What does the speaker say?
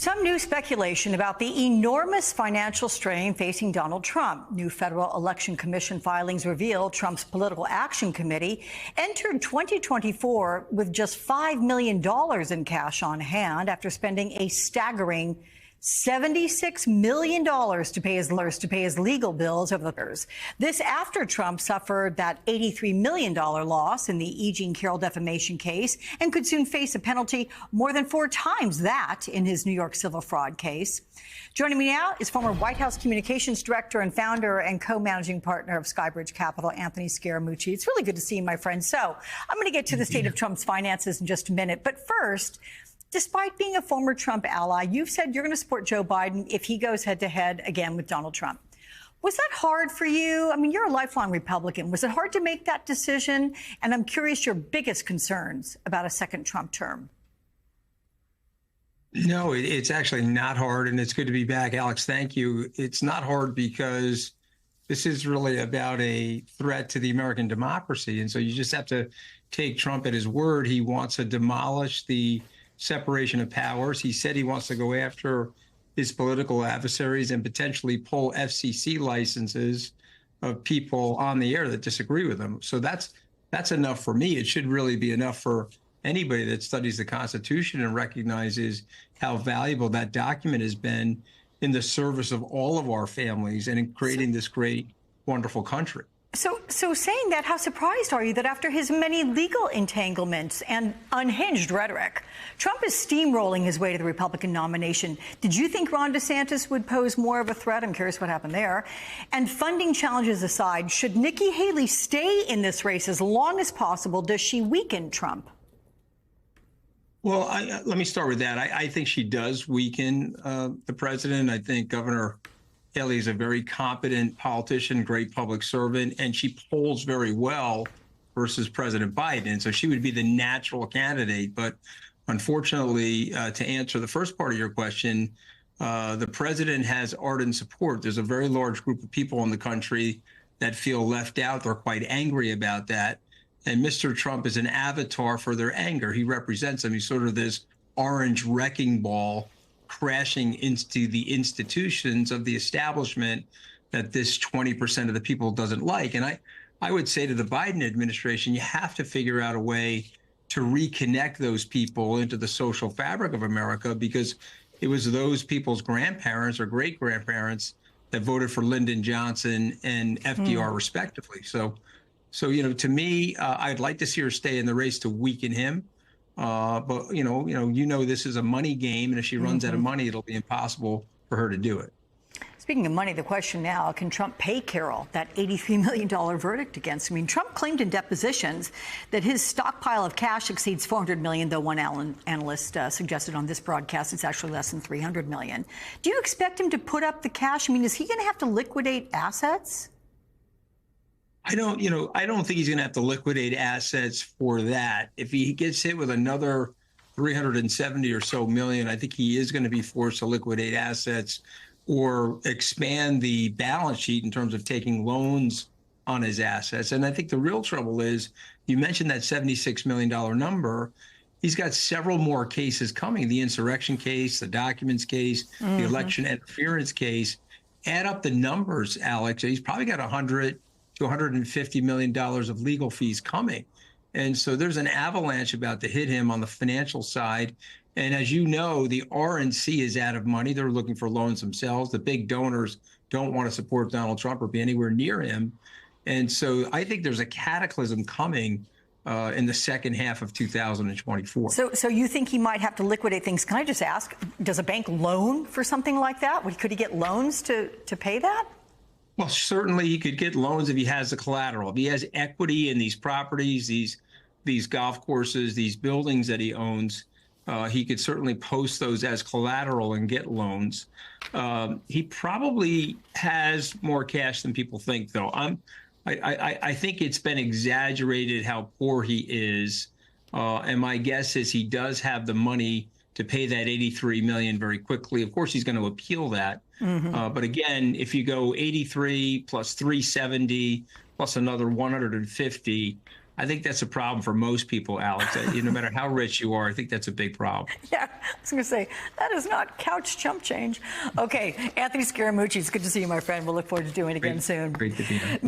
Some new speculation about the enormous financial strain facing Donald Trump. New Federal Election Commission filings reveal Trump's Political Action Committee entered 2024 with just $5 million in cash on hand after spending a staggering $76 million to pay his legal bills over the years. This after Trump suffered that $83 million loss in the E. Jean Carroll defamation case and could soon face a penalty more than 4 times that in his New York civil fraud case. Joining me now is former White House Communications Director and founder and co-managing partner of Skybridge Capital, Anthony Scaramucci. It's really good to see you, my friend. So I'm going to get to the state of Trump's finances in just a minute. But first, despite being a former Trump ally, you've said you're going to support Joe Biden if he goes head-to-head again with Donald Trump. Was that hard for you? I mean, you're a lifelong Republican. Was it hard to make that decision? And I'm curious your biggest concerns about a second Trump term. No, it's actually not hard, and it's good to be back, Alex. Thank you. It's not hard because this is really about a threat to the American democracy, and so you just have to take Trump at his word. He wants to demolish the separation of powers. He said he wants to go after his political adversaries and potentially pull FCC licenses of people on the air that disagree with him. So that's enough for me. It should really be enough for anybody that studies the Constitution and recognizes how valuable that document has been in the service of all of our families and in creating this great, wonderful country. So saying that, how surprised are you that after his many legal entanglements and unhinged rhetoric, Trump is steamrolling his way to the Republican nomination? Did you think Ron DeSantis would pose more of a threat? I'm curious what happened there. And funding challenges aside, should Nikki Haley stay in this race as long as possible? Does she weaken Trump? Well, let me start with that. I think she does weaken the president. I think Governor Haley is a very competent politician, great public servant, and she polls very well versus President Biden. And so she would be the natural candidate. But unfortunately, to answer the first part of your question, the president has ardent support. There's a very large group of people in the country that feel left out. They're quite angry about that. And Mr. Trump is an avatar for their anger. He represents them. He's sort of this orange wrecking ball crashing into the institutions of the establishment that this 20% of the people doesn't like. And I would say to the Biden administration, you have to figure out a way to reconnect those people into the social fabric of America, because it was those people's grandparents or great-grandparents that voted for Lyndon Johnson and FDR respectively. So to me, I'd like to see her stay in the race to weaken him. But this is a money game, and if she runs out of money, it'll be impossible for her to do it. Speaking of money, the question now, can Trump pay Carroll that $83 million verdict against him? I mean, Trump claimed in depositions that his stockpile of cash exceeds $400 million, though one analyst suggested on this broadcast it's actually less than $300 million. Do you expect him to put up the cash? I mean, is he going to have to liquidate assets? I don't think he's going to have to liquidate assets for that. If he gets hit with another 370 or so million, I think he is going to be forced to liquidate assets or expand the balance sheet in terms of taking loans on his assets. And I think the real trouble is, you mentioned that $76 million number. He's got several more cases coming: the insurrection case, the documents case, the election interference case. Add up the numbers, Alex. He's probably got $100 to $150 million of legal fees coming. And so there's an avalanche about to hit him on the financial side. And as you know, the RNC is out of money. They're looking for loans themselves. The big donors don't want to support Donald Trump or be anywhere near him. And so I think there's a cataclysm coming in the second half of 2024. So you think he might have to liquidate things? Can I just ask, does a bank loan for something like that? Could he get loans to pay that? Well, certainly he could get loans if he has the collateral. If he has equity in these properties, these golf courses, these buildings that he owns, he could certainly post those as collateral and get loans. He probably has more cash than people think, though. I think it's been exaggerated how poor he is. And my guess is he does have the money to pay that $83 million very quickly. Of course, he's going to appeal that. But again, if you go 83 plus 370 plus another 150, I think that's a problem for most people, Alex. No matter how rich you are, I think that's a big problem. Yeah, I was going to say, that is not couch chump change. Okay, Anthony Scaramucci, it's good to see you, my friend. We'll look forward to doing it again soon. Great to be here.